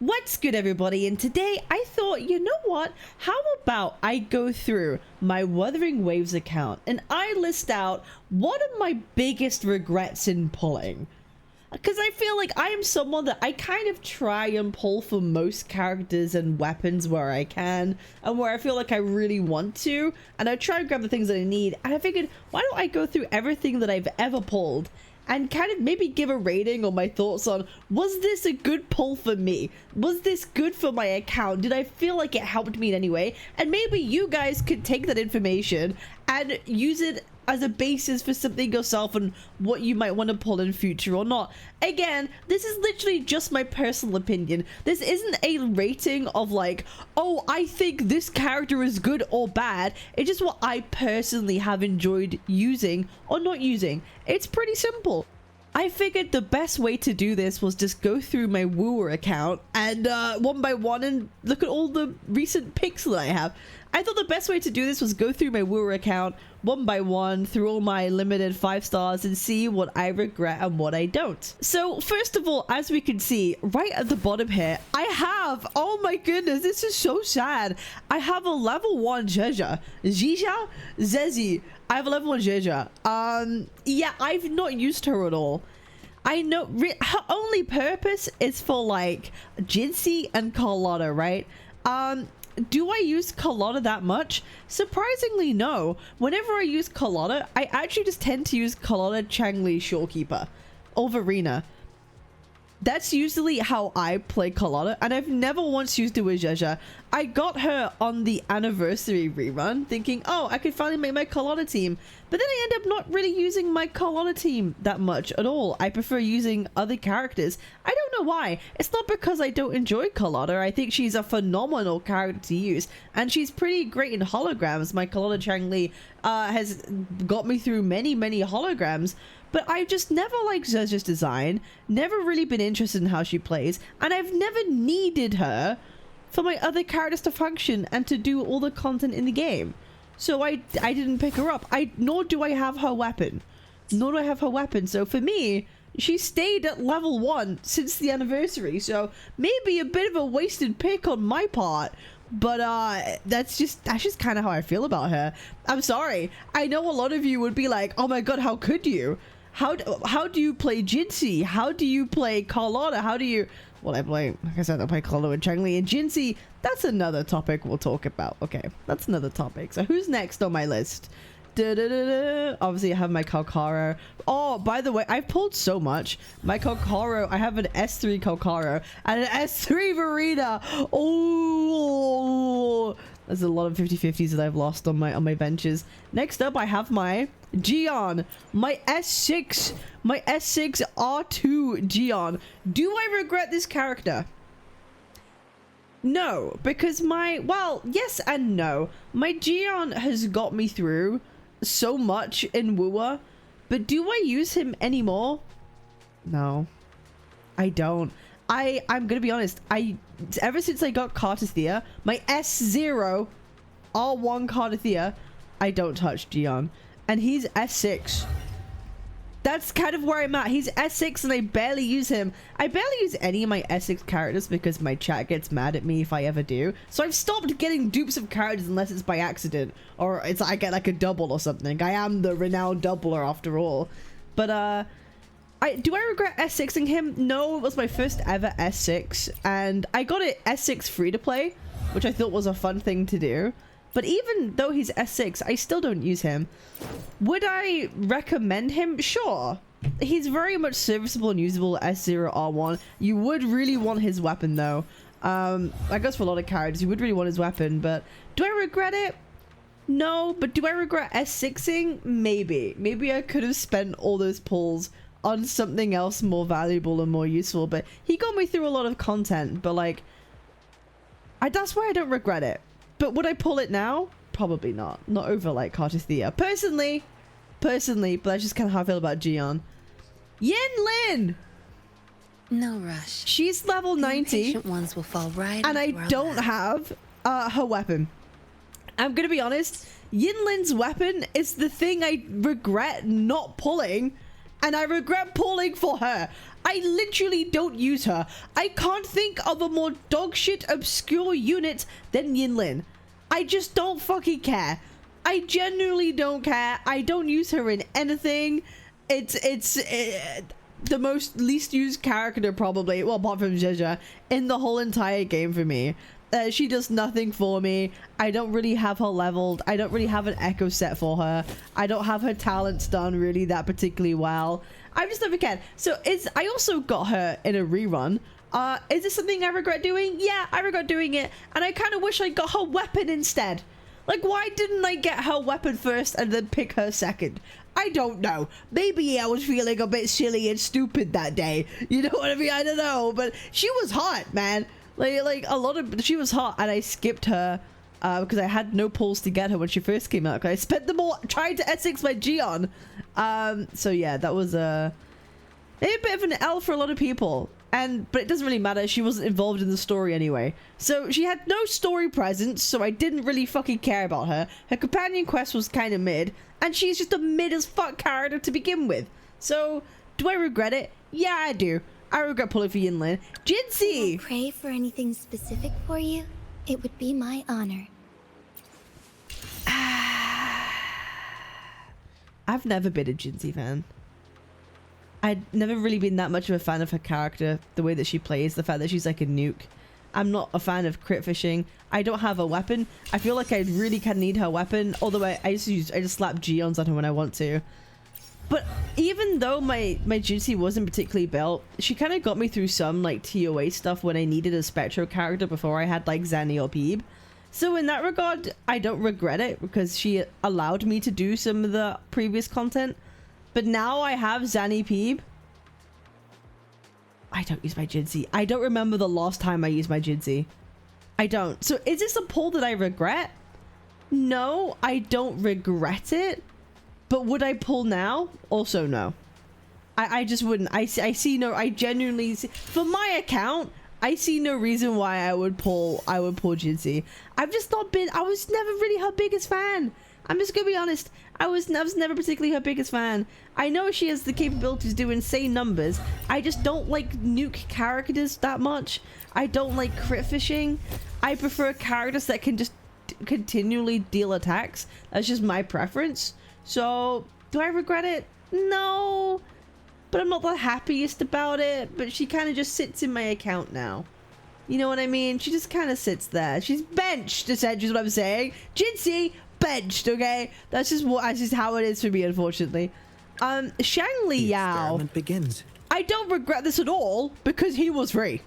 What's good, everybody? And today I thought, you know what? How about I go through my Wuthering Waves account and I list out what are my biggest regrets in pulling? Because I feel like I am someone that I kind of try and pull for most characters and weapons where I can and where I feel like I really want to, and I try and grab the things that I need. And I figured, why don't I go through everything that I've ever pulled and kind of maybe give a rating or my thoughts on, was this a good pull for me? Was this good for my account? Did I feel like it helped me in any way? And maybe you guys could take that information and use it as a basis for something yourself and what you might want to pull in future or not. Again, this is literally just my personal opinion. This isn't a rating of like, oh, I think this character is good or bad. It's just what I personally have enjoyed using or not using. It's pretty simple. I figured the best way to do this was just go through my Wooer account and one by one and look at all the recent picks that I have. I thought the best way to do this was go through my Wooer account one by one through all my limited 5 stars and see what I regret and what I don't. So first of all, as we can see right at the bottom here, I have, oh my goodness, this is so sad. I have a level 1 Zezi. I have a level 1 Jeja. Yeah, I've not used her at all. I know her only purpose is for like Jinxie and Carlotta, right? Do I use Carlotta that much? Surprisingly, no. Whenever I use Carlotta, I actually just tend to use Carlotta, Changli, Shorekeeper, or Verena. That's usually how I play Carlotta, and I've never once used it with Jeja. I got her on the anniversary rerun, thinking, oh, I could finally make my Carlotta team. But then I end up not really using my Carlotta team that much at all. I prefer using other characters. I don't know why. It's not because I don't enjoy Carlotta. I think she's a phenomenal character to use, and she's pretty great in holograms. My Carlotta Changli has got me through many holograms. But I've just never liked Zezja's design, never really been interested in how she plays, and I've never needed her for my other characters to function and to do all the content in the game. So I didn't pick her up. Nor do I have her weapon. So for me, she stayed at level 1 since the anniversary. So maybe a bit of a wasted pick on my part. But that's just kind of how I feel about her. I'm sorry. I know a lot of you would be like, oh my god, how could you? How do you play Jinxie? How do you play Carlotta? How do you... Well, I play, like I said, I play Carlotta and Changli and Jinxie. That's another topic we'll talk about. Okay, that's another topic. So who's next on my list? Obviously, I have my Calcaro. Oh, by the way, I've pulled so much. My Calcaro, I have an S3 Calcaro and an S3 Verena. Oh, there's a lot of 50-50s that I've lost on my benches. Next up, I have my Gion, my S6 R2 Gion. Do I regret this character? No, because well, yes and no. My Gion has got me through so much in Wooer, but do I use him anymore? No, I don't. I'm gonna be honest, ever since I got Cartithea, my S0 R1 Cartithea, I don't touch Gion, and he's S6. That's kind of where I'm at. He's S6 and I barely use him. I barely use any of my S6 characters because my chat gets mad at me if I ever do. So I've stopped getting dupes of characters unless it's by accident or it's I get like a double or something. I am the renowned doubler after all. But do I regret S6ing him? No, it was my first ever S6 and I got it S6 free to play, which I thought was a fun thing to do. But even though he's S6, I still don't use him. Would I recommend him? Sure. He's very much serviceable and usable S0 R1. You would really want his weapon though. I guess for a lot of characters, you would really want his weapon, but do I regret it? No, but do I regret S6ing? Maybe. Maybe I could have spent all those pulls on something else more valuable and more useful, but he got me through a lot of content, but like, that's why I don't regret it. But would I pull it now? Probably not. Not over like Cartithea. Personally, but that's just kind of how I feel about Gion. Yin-Lin! No rush. She's level 90. Patient ones will fall right and I don't have her weapon. I'm gonna be honest, Yin-Lin's weapon is the thing I regret not pulling and I regret pulling for her. I literally don't use her. I can't think of a more dogshit obscure unit than Yinlin. I just don't fucking care. I genuinely don't care. I don't use her in anything. It's the most least used character probably, well, apart from Zhezha, in the whole entire game for me. She does nothing for me. I don't really have her leveled. I don't really have an echo set for her. I don't have her talents done really that particularly well. I just never can. So I also got her in a rerun. Is this something I regret doing? Yeah, I regret doing it. And I kind of wish I got her weapon instead. Like, why didn't I get her weapon first and then pick her second? I don't know. Maybe I was feeling a bit silly and stupid that day. You know what I mean? I don't know. But she was hot, man. Like she was hot, and I skipped her because I had no pulls to get her when she first came out. I spent them all trying to Essex my Gion. So yeah, that was a bit of an L for a lot of people. But it doesn't really matter. She wasn't involved in the story anyway. So she had no story presence, so I didn't really fucking care about her. Her companion quest was kind of mid, and she's just a mid as fuck character to begin with. So, do I regret it? Yeah, I do. I regret pulling for Yinlin. Jinxie! Pray for anything specific for you? It would be my honor. I've never been a Jinxie fan. I'd never really been that much of a fan of her character, the way that she plays, the fact that she's like a nuke. I'm not a fan of crit fishing. I don't have a weapon. I feel like I really can need her weapon, although I just slap Geons on her when I want to. But even though my Jinxie wasn't particularly built, she kind of got me through some like TOA stuff when I needed a Spectro character before I had like Zanny or Peeb. So in that regard, I don't regret it because she allowed me to do some of the previous content. But now I have Zanny Peeb. I don't use my Jinxie. I don't remember the last time I used my Jinxie. I don't. So is this a pull that I regret? No, I don't regret it. But would I pull now? Also no. I just wouldn't. I genuinely see, for my account, I see no reason why I would pull Jinxie. I've just not been, I was never really her biggest fan. I'm just gonna be honest. I was never particularly her biggest fan. I know she has the capabilities to do insane numbers. I just don't like nuke characters that much. I don't like crit fishing. I prefer characters that can just continually deal attacks. That's just my preference. So, do I regret it? No. But I'm not the happiest about it. But she kind of just sits in my account now. You know what I mean? She just kind of sits there. She's benched, essentially is what I'm saying. Jinxie, benched, okay? That's just how it is for me, unfortunately. Shang Li Yao. Experiment begins. I don't regret this at all because he was free.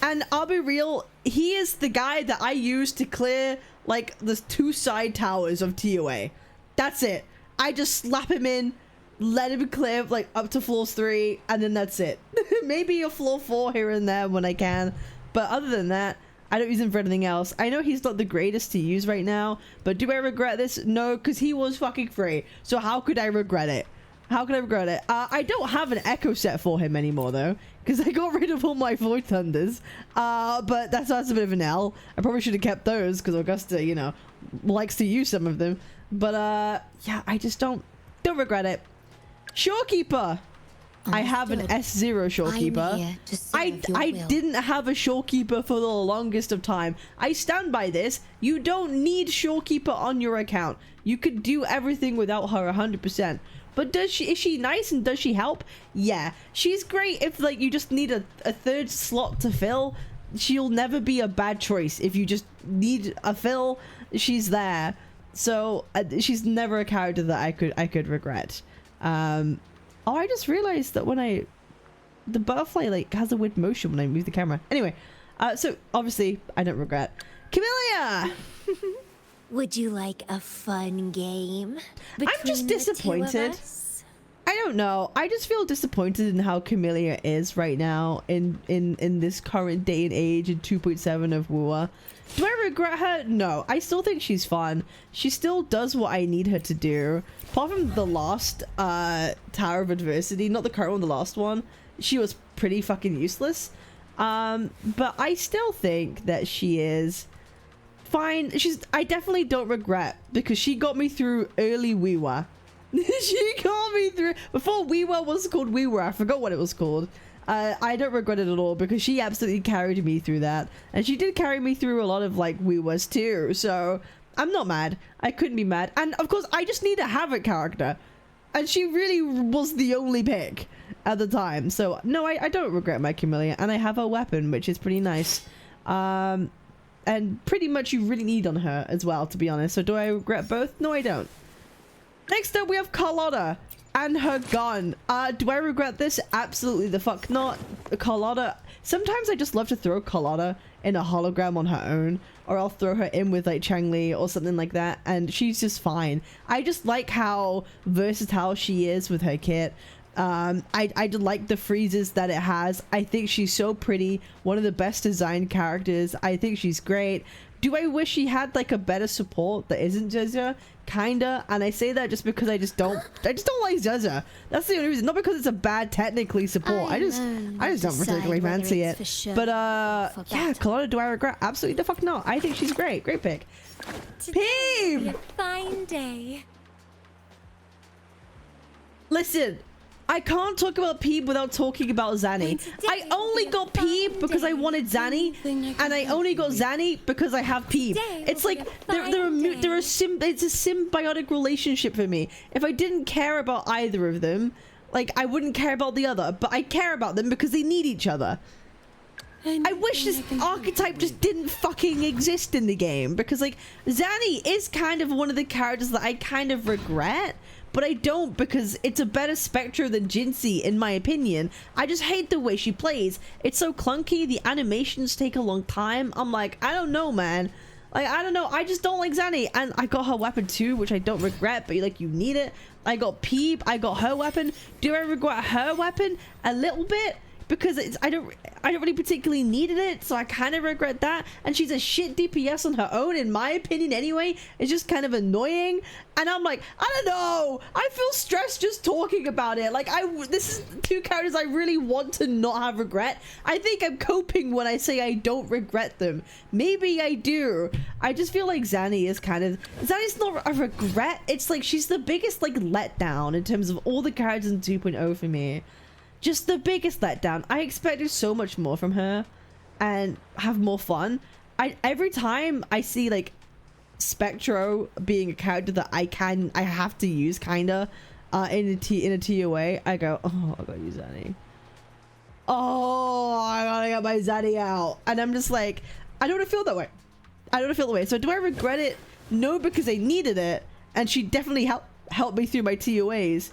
And I'll be real, he is the guy that I use to clear like the 2 side towers of TOA. That's it. I just slap him in, let him clear like up to floors 3, and then that's it. Maybe a floor 4 here and there when I can, but other than that, I don't use him for anything else. I know he's not the greatest to use right now, but do I regret this? No, because he was fucking free. So how could I regret it? How could I regret it? I don't have an echo set for him anymore though, because I got rid of all my Void Thunders. But that's a bit of an L. I probably should have kept those because Augusta, you know, likes to use some of them. But yeah, I just don't regret it. Shorekeeper. I have an S0 Shorekeeper. I didn't have a Shorekeeper for the longest of time. I stand by this. You don't need Shorekeeper on your account. You could do everything without her 100%. But is she nice and does she help? Yeah. She's great if like you just need a third slot to fill. She'll never be a bad choice. If you just need a fill, she's there. So she's never a character that I could regret. Oh, I just realized that when the butterfly like has a weird motion when I move the camera. Anyway, so obviously I don't regret. Camellia! Would you like a fun game? I'm just disappointed. I don't know. I just feel disappointed in how Camellia is right now in this current day and age in 2.7 of WoA. Do I regret her? No. I still think she's fun. She still does what I need her to do. Apart from the last Tower of Adversity, not the current one, the last one, she was pretty fucking useless. But I still think that she is fine. I definitely don't regret because she got me through early WoA. She called me through before we were was called we were. I forgot what it was called. I don't regret it at all because she absolutely carried me through that, and she did carry me through a lot of like we was too. So I'm not mad. I couldn't be mad. And of course, I just need a Havoc character, and she really was the only pick at the time. So no, I don't regret my Chameleon, and I have a weapon, which is pretty nice. And pretty much you really need on her as well, to be honest. So do I regret both? No, I don't. Next up, we have Carlotta and her gun. Do I regret this? Absolutely the fuck not. Carlotta, sometimes I just love to throw Carlotta in a hologram on her own, or I'll throw her in with like Changli or something like that, and she's just fine. I just like how versatile she is with her kit. I like the freezes that it has. I think she's so pretty, one of the best designed characters. I think she's great. Do I wish she had like a better support that isn't Zezza? Kinda, and I say that just because I just don't like Zezza. That's the only reason, not because it's a bad technically support. I just don't particularly fancy it. Sure But yeah, Carlotta, do I regret? Absolutely the fuck not. I think she's great. Great pick. Peeb! A fine day. Listen, I can't talk about Peeb without talking about Zanny. I only got Peeb because I wanted Zanny, and I only got Zanny because I have Peeb. It's like it's a symbiotic relationship for me. If I didn't care about either of them, like I wouldn't care about the other, but I care about them because they need each other. I wish this archetype just didn't fucking exist in the game, because like Zanny is kind of one of the characters that I kind of regret, but I don't, because it's a better Spectro than Jinxie in my opinion. I just hate the way she plays. It's so clunky, the animations take a long time. I'm like, I don't know, man. Like, I don't know, I just don't like Zanny. And I got her weapon too, which I don't regret, but like, you need it. I got Peeb, I got her weapon. Do I regret her weapon? A little bit, because I don't really particularly needed it, so I kind of regret that. And she's a shit DPS on her own, in my opinion anyway. It's just kind of annoying, and I'm like, I don't know, I feel stressed just talking about it. Like, this is two characters I really want to not have regret. I think I'm coping when I say I don't regret them. Maybe I do. I just feel like Zanny's not a regret. It's like she's the biggest like letdown in terms of all the characters in 2.0 for me. Just the biggest letdown. I expected so much more from her and have more fun. Every time I see like Spectro being a character that I have to use kinda in a TOA, I go, oh, I gotta use Zanny. Oh, I gotta get my Zanny out. And I'm just like, I don't want to feel that way. I don't want to feel that way. So do I regret it? No, because I needed it, and she definitely helped me through my TOAs.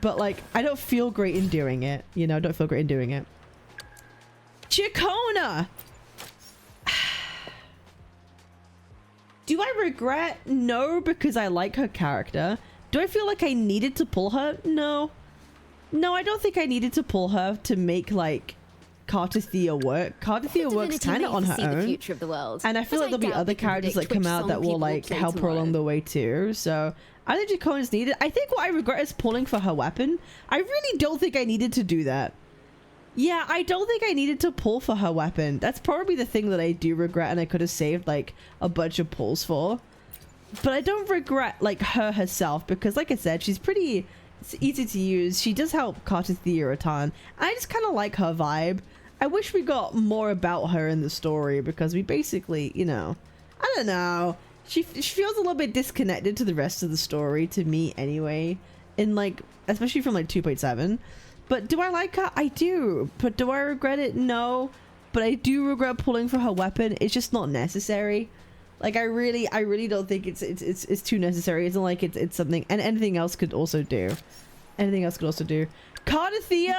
But like, I don't feel great in doing it. You know, I don't feel great in doing it. Chacona! Do I regret? No, because I like her character. Do I feel like I needed to pull her? No. No, I don't think I needed to pull her to make like Cartathea work. Cartathea works kind of on her own. The future of the world. And I feel like there'll be other characters that come out that will like help her along the way too. So I think Jacona's needed. I think what I regret is pulling for her weapon. I really don't think I needed to do that. Yeah, I don't think I needed to pull for her weapon. That's probably the thing that I do regret, and I could have saved like a bunch of pulls for. But I don't regret like her herself, because like I said, she's pretty easy to use. She does help Cartathea a ton. I just kind of like her vibe. I wish we got more about her in the story, because we basically, you know, I don't know. She feels a little bit disconnected to the rest of the story to me anyway, in like, especially from like 2.7. But do I like her? I do. But do I regret it? No. But I do regret pulling for her weapon. It's just not necessary. Like, I really don't think it's too necessary. It's not like it's something, and anything else could also do. Anything else could also do. Cartathea,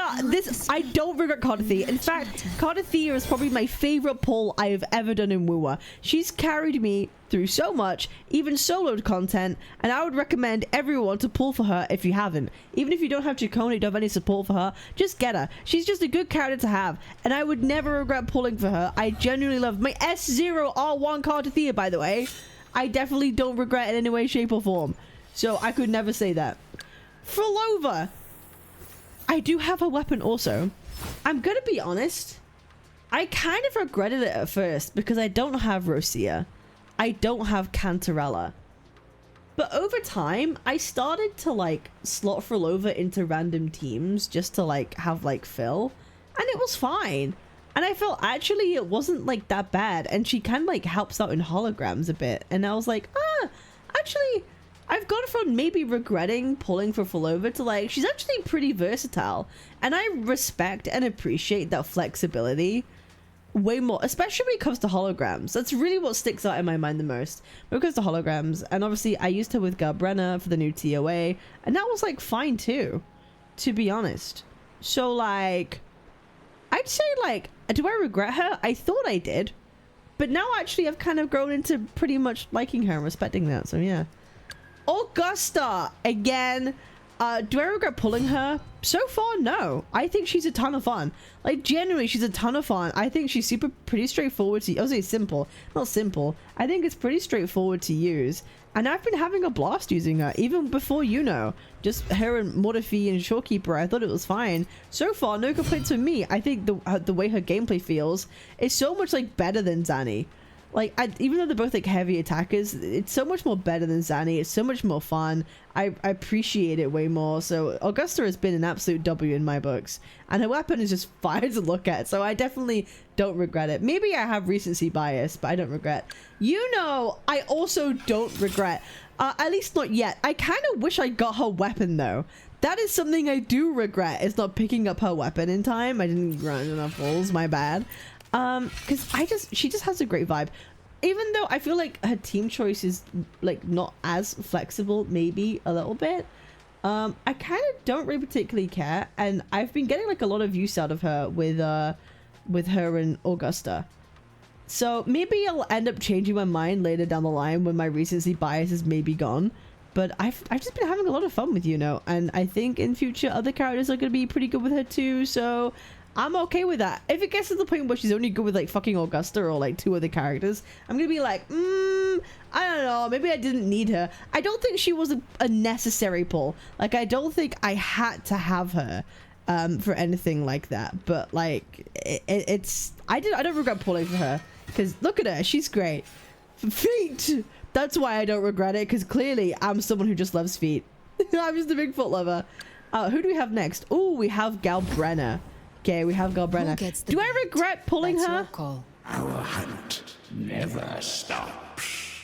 I don't regret Cartathea. In fact, Cartathea is probably my favorite pull I have ever done in WoW. She's carried me through so much, even soloed content, and I would recommend everyone to pull for her if you haven't. Even if you don't have Chacona, you don't have any support for her, just get her. She's just a good character to have, and I would never regret pulling for her. I genuinely love my S0R1 Cartathea, by the way. I definitely don't regret it in any way, shape, or form. So I could never say that. Frolova, I do have a weapon also. I'm gonna be honest, I kind of regretted it at first because I don't have Rosia. I don't have Cantarella. But over time, I started to like slot Frolova into random teams just to like have like Phil, and it was fine. And I felt actually it wasn't like that bad, and she kind of like helps out in holograms a bit. And I was like, actually, I've gone from maybe regretting pulling for Frolova to like, she's actually pretty versatile. And I respect and appreciate that flexibility way more, especially when it comes to holograms. That's really what sticks out in my mind the most when it comes to holograms. And obviously I used her with Galbrenna for the new TOA, and that was like fine too, to be honest. So like, I'd say like, do I regret her? I thought I did, but now actually I've kind of grown into pretty much liking her and respecting that. So yeah. Augusta again. Do I regret pulling her? So far, no. I think she's a ton of fun. Like, genuinely, she's a ton of fun. I think she's pretty straightforward to... I was saying simple. Not simple. I think it's pretty straightforward to use. And I've been having a blast using her, even before you know. Just her and Mortifi and Shorekeeper, I thought it was fine. So far, no complaints from me. I think the way her gameplay feels is so much, like, better than Zanny. Like, even though they're both like heavy attackers, it's so much more better than Zanny. It's so much more fun. I appreciate it way more. So Augusta has been an absolute W in my books, and her weapon is just fire to look at. So I definitely don't regret it. Maybe I have recency bias, but I don't regret. You know, I also don't regret. At least not yet. I kind of wish I got her weapon though. That is something I do regret, is not picking up her weapon in time. I didn't grind enough rolls. My bad. Because she just has a great vibe, even though I feel like her team choice is like not as flexible, maybe a little bit. I kind of don't really particularly care, and I've been getting like a lot of use out of her with her and Augusta. So maybe I'll end up changing my mind later down the line when my recency bias is maybe gone. But I've just been having a lot of fun with Yuno, and I think in future other characters are going to be pretty good with her too. So I'm okay with that. If it gets to the point where she's only good with like fucking Augusta or like 2 other characters, I'm gonna be like, I don't know, maybe I didn't need her. I don't think she was a necessary pull. Like, I don't think I had to have her for anything like that. But like, I don't regret pulling for her, because look at her, she's great. Feet. That's why I don't regret it, because clearly I'm someone who just loves feet. I'm just a big foot lover. Who do we have next? Oh, we have Galbrenna. Okay, we have Galbrenna. Do I regret pulling her? Our hunt never stops.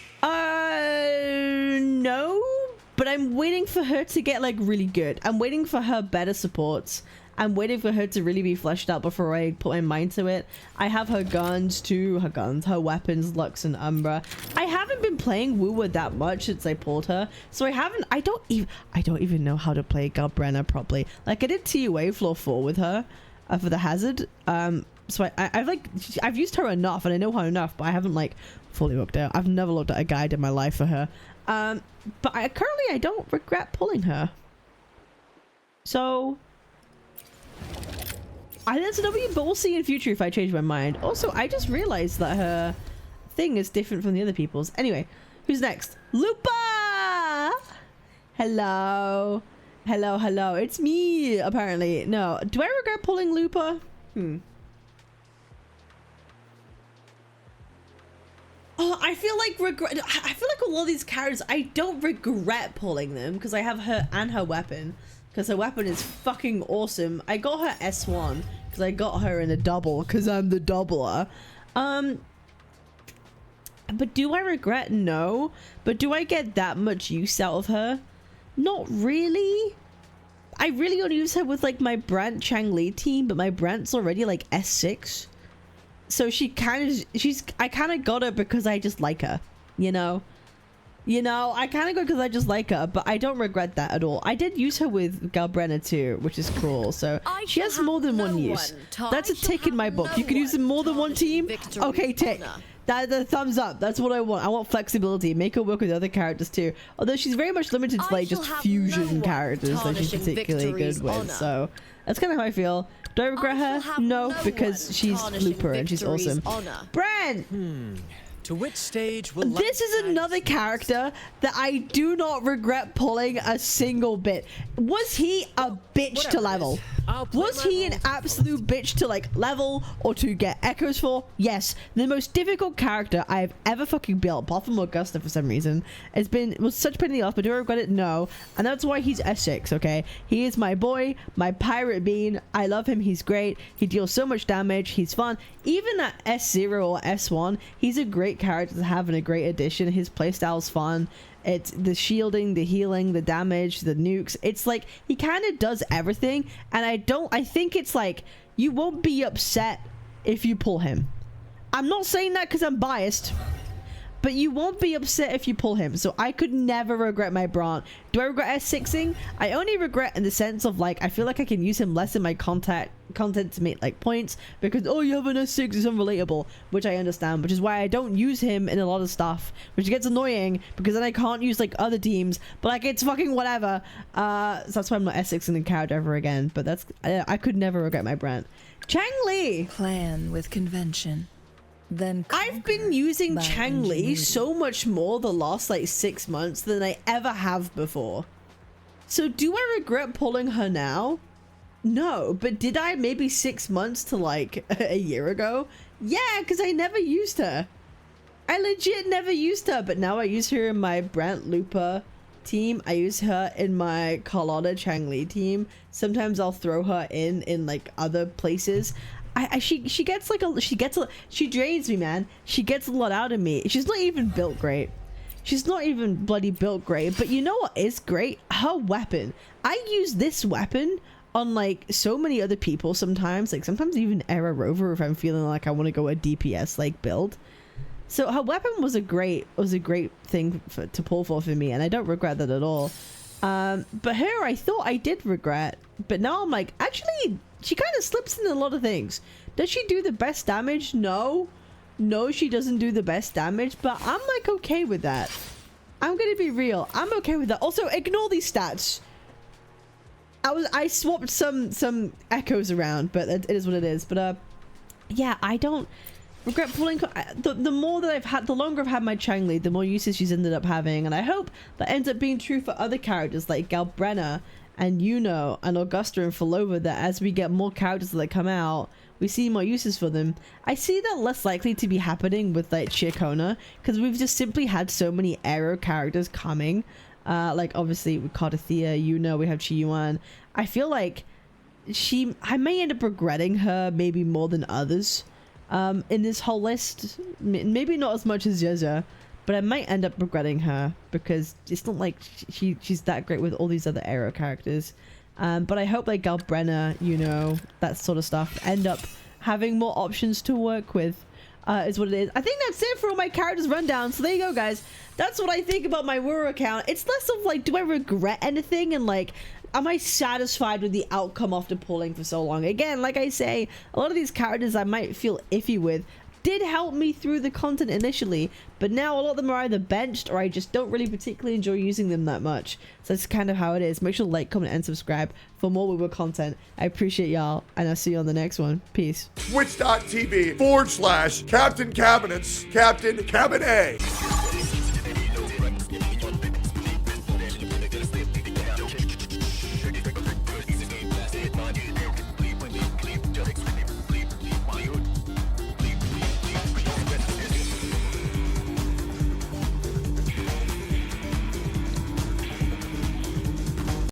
No, but I'm waiting for her to get like really good. I'm waiting for her better supports. I'm waiting for her to really be fleshed out before I put my mind to it. I have her guns too, her weapons, Lux and Umbra. I haven't been playing Woowa that much since I pulled her, so I don't even know how to play Galbrenna properly. Like, I did TUA floor 4 with her for the hazard. So I've used her enough, and I know her enough, but I haven't like fully looked out. I've never looked at a guide in my life for her. But currently I don't regret pulling her. So that's a W, but we'll see in future if I change my mind. Also, I just realized that her thing is different from the other people's. Anyway, who's next? Lupa! Hello. Hello. It's me, apparently. No. Do I regret pulling Lupa? Oh, I feel like with all these characters, I don't regret pulling them, because I have her and her weapon. Because her weapon is fucking awesome. I got her S1 because I got her in a double because I'm the doubler. But do I regret? No. But do I get that much use out of her? Not really. I really only use her with like my Brant Changli team, but my Brant's already like S6. So I kind of got her because I just like her, you know? I kind of go because I just like her, but I don't regret that at all. I did use her with Galbrenna too, which is cool. So she has more than one use. That's a tick in my book. You can use in more than one team. Okay, tick. The thumbs up. That's what I want. I want flexibility. Make her work with other characters too. Although she's very much limited to like just fusion characters that she's particularly good with. So that's kind of how I feel. Do I regret her? No, because she's Looper and she's awesome. Brent! To which stage will This is another character that I do not regret pulling a single bit. Was he a bitch to level? Was he an absolute bitch to like level or to get echoes for? Yes. The most difficult character I have ever fucking built, apart from Augusta for some reason. Was such a pain in the ass, but do I regret it? No. And that's why he's S6, okay? He is my boy, my pirate bean. I love him. He's great. He deals so much damage. He's fun. Even at S0 or S1, he's a great character to have and a great addition. His playstyle's fun. It's the shielding, the healing, the damage, the nukes. It's like he kind of does everything, and I think it's like you won't be upset if you pull him. I'm not saying that because I'm biased, but you won't be upset if you pull him. So I could never regret my Brant. Do I regret S6ing? I only regret in the sense of like I feel like I can use him less in my content to make like points because oh, you have an S6 is unrelatable, which I understand, which is why I don't use him in a lot of stuff, which gets annoying because then I can't use like other teams, but like it's fucking whatever. So that's why I'm not S6ing the character ever again. But that's I could never regret my Brant. Chang Li. Plan with convention. Then I've been using by Chang Li ingenuity. so much more the last like 6 months than I ever have before. So do I regret pulling her now? No, but did I maybe 6 months to like a year ago? Yeah, because I never used her. I legit never used her, but now I use her in my Brant Lupa team. I use her in my Carlotta Chang Li team. Sometimes I'll throw her in like other places. She drains me, man. She gets a lot out of me. She's not even built great. She's not even bloody built great. But you know what is great? Her weapon. I use this weapon on like so many other people sometimes. Like sometimes even Era Rover if I'm feeling like I want to go a DPS like build. So her weapon was a great thing to pull for me, and I don't regret that at all. But her I thought I did regret, but now I'm like, actually she kind of slips in a lot of things. Does she do the best damage? No, she doesn't do the best damage, but I'm like okay with that. I'm gonna be real, I'm okay with that. Also, ignore these stats. I swapped some echoes around, but it is what it is. But yeah, I don't regret pulling. The more that I've had, the longer I've had my Chang Li, the more uses she's ended up having, and I hope that ends up being true for other characters like Galbrenna and Yuno and Augusta and Falova, that as we get more characters that come out, we see more uses for them. I see that less likely to be happening with like Chiakona, because we've just simply had so many Aero characters coming. Like obviously with Cardathea, Yuno, we have Chiyuan. I feel like I may end up regretting her maybe more than others in this whole list. Maybe not as much as Zeza, but I might end up regretting her because it's not like she's that great with all these other Aero characters. But I hope like Galbrenna, you know, that sort of stuff end up having more options to work with. Is what it is. I think that's it for all my characters rundown. So there you go, guys. That's what I think about my Wuru account. It's less of like, do I regret anything, and like, am I satisfied with the outcome after pulling for so long? Again, like I say, a lot of these characters I might feel iffy with did help me through the content initially, but now a lot of them are either benched or I just don't really particularly enjoy using them that much. So that's kind of how it is. Make sure to like, comment, and subscribe for more Wuru content. I appreciate y'all, and I'll see you on the next one. Peace. Twitch.tv/Captain Cabinetz, Captain Cabinetz.